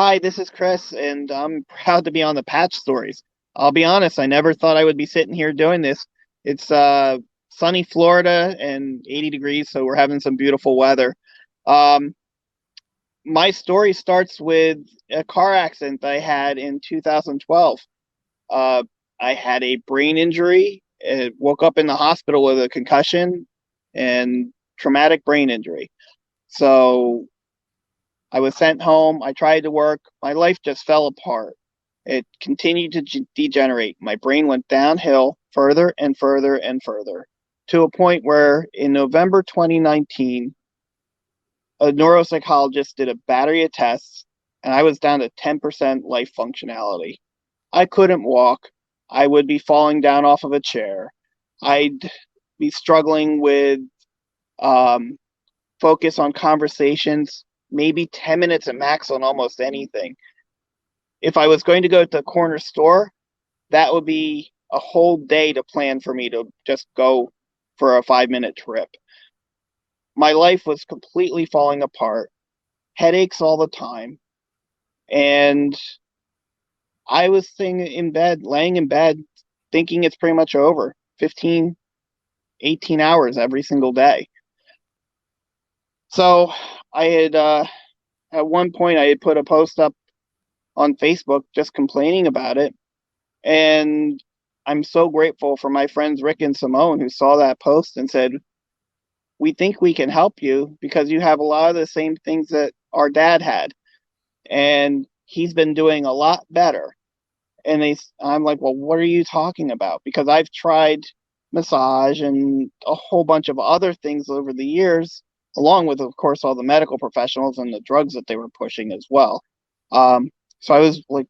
Hi, this is Chris, and I'm proud to be on the Patch Stories. I'll be honest, I never thought I would be sitting here doing this. It's sunny Florida and 80 degrees, so we're having some beautiful weather. Um, my story starts with a car accident I had in 2012. Uh, I had a brain injury, woke up in the hospital with a concussion and traumatic brain injury. So I was sent home. I tried to work. My life just fell apart. It continued to degenerate. My brain went downhill further and further and further to a point where in November 2019, a neuropsychologist did a battery of tests and I was down to 10% life functionality. I couldn't walk. I would be falling down off of a chair. I'd be struggling with um, focus on conversations, maybe 10 minutes at max on almost anything. If I was going to go to the corner store, that would be a whole day to plan for me to just go for a 5 minute trip. My life was completely falling apart, headaches all the time, and I was laying in bed, thinking it's pretty much over. 15, 18 hours every single day. So I had, at one point, I had put a post up on Facebook just complaining about it. And I'm so grateful for my friends Rick and Simone who saw that post and said, "We think we can help you because you have a lot of the same things that our dad had. And he's been doing a lot better." I'm like, "Well, what are you talking about?" Because I've tried massage and a whole bunch of other things over the years, along with, of course, all the medical professionals and the drugs that they were pushing as well. So I was like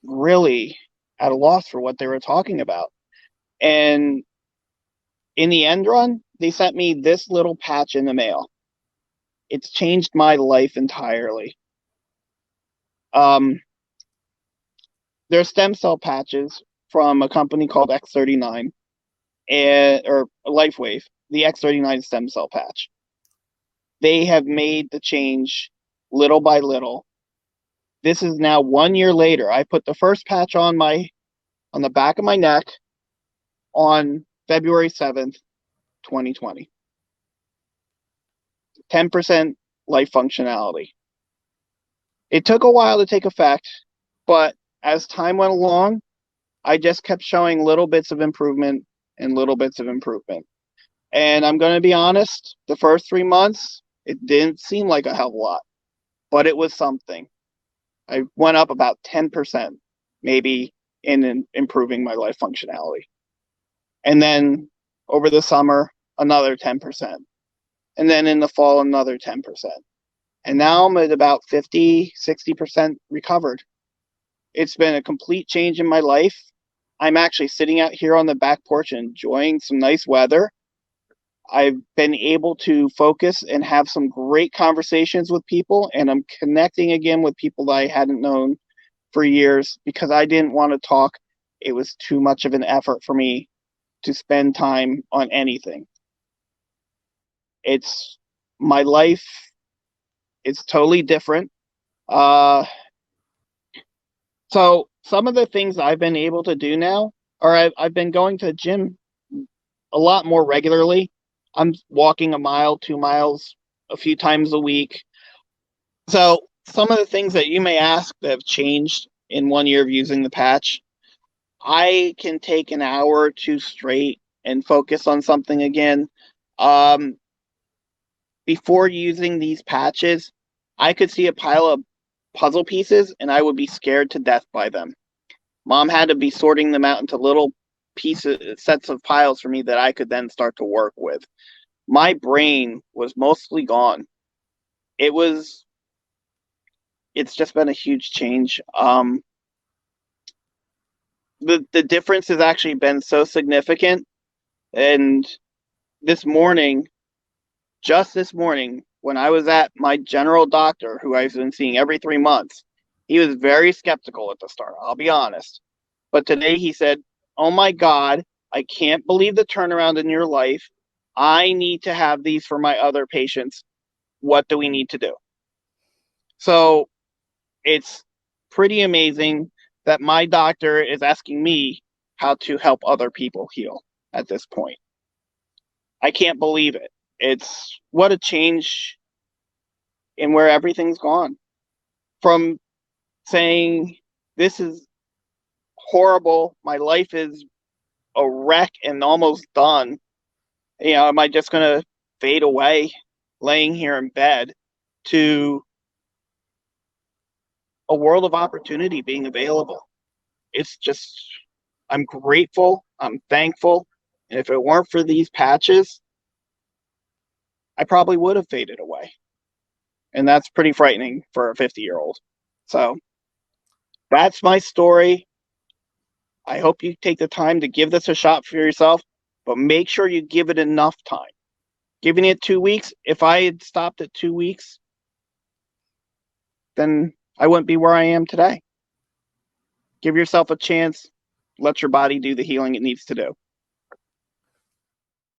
really at a loss for what they were talking about. And in the end run, they sent me this little patch in the mail. It's changed my life entirely. Um, they're stem cell patches from a company called X39 or LifeWave, the X39 stem cell patch. They have made the change little by little. This is now 1 year later. I put the first patch on the back of my neck on February 7th, 2020. 10% life functionality. It took a while to take effect, but as time went along, I just kept showing little bits of improvement and little bits of improvement. And I'm going to be honest, the first 3 months, it didn't seem like a hell of a lot, but it was something. I went up about 10%, maybe, in improving my life functionality. And then over the summer, another 10%. And then in the fall, another 10%. And now I'm at about 50, 60% recovered. It's been a complete change in my life. I'm actually sitting out here on the back porch enjoying some nice weather. I've been able to focus and have some great conversations with people, and I'm connecting again with people that I hadn't known for years because I didn't want to talk. It was too much of an effort for me to spend time on anything. It's my life. It's totally different. Uh, so some of the things I've been able to do now are I've been going to the gym a lot more regularly. I'm walking a mile, 2 miles a few times a week. So some of the things that you may ask that have changed in 1 year of using the patch, I can take an hour or two straight and focus on something again. Um, Before using these patches, I could see a pile of puzzle pieces and I would be scared to death by them. Mom had to be sorting them out into little pieces, sets of piles for me that I could then start to work with. My brain was mostly gone. It was, it's just been a huge change. The difference has actually been so significant. And this morning, just this morning, when I was at my general doctor, who I've been seeing every 3 months, he was very skeptical at the start, I'll be honest. But today he said, "Oh my God, I can't believe the turnaround in your life. I need to have these for my other patients. What do we need to do?" So it's pretty amazing that my doctor is asking me how to help other people heal at this point. I can't believe it. It's what a change in where everything's gone. From saying, this is horrible, my life is a wreck and almost done. Am I just going to fade away laying here in bed, to a world of opportunity being available? It's just, I'm grateful, I'm thankful. And if it weren't for these patches, I probably would have faded away. And that's pretty frightening for a 50-year-old. So that's my story. I hope you take the time to give this a shot for yourself, but make sure you give it enough time. Giving it 2 weeks, if I had stopped at 2 weeks, then I wouldn't be where I am today. Give yourself a chance. Let your body do the healing it needs to do.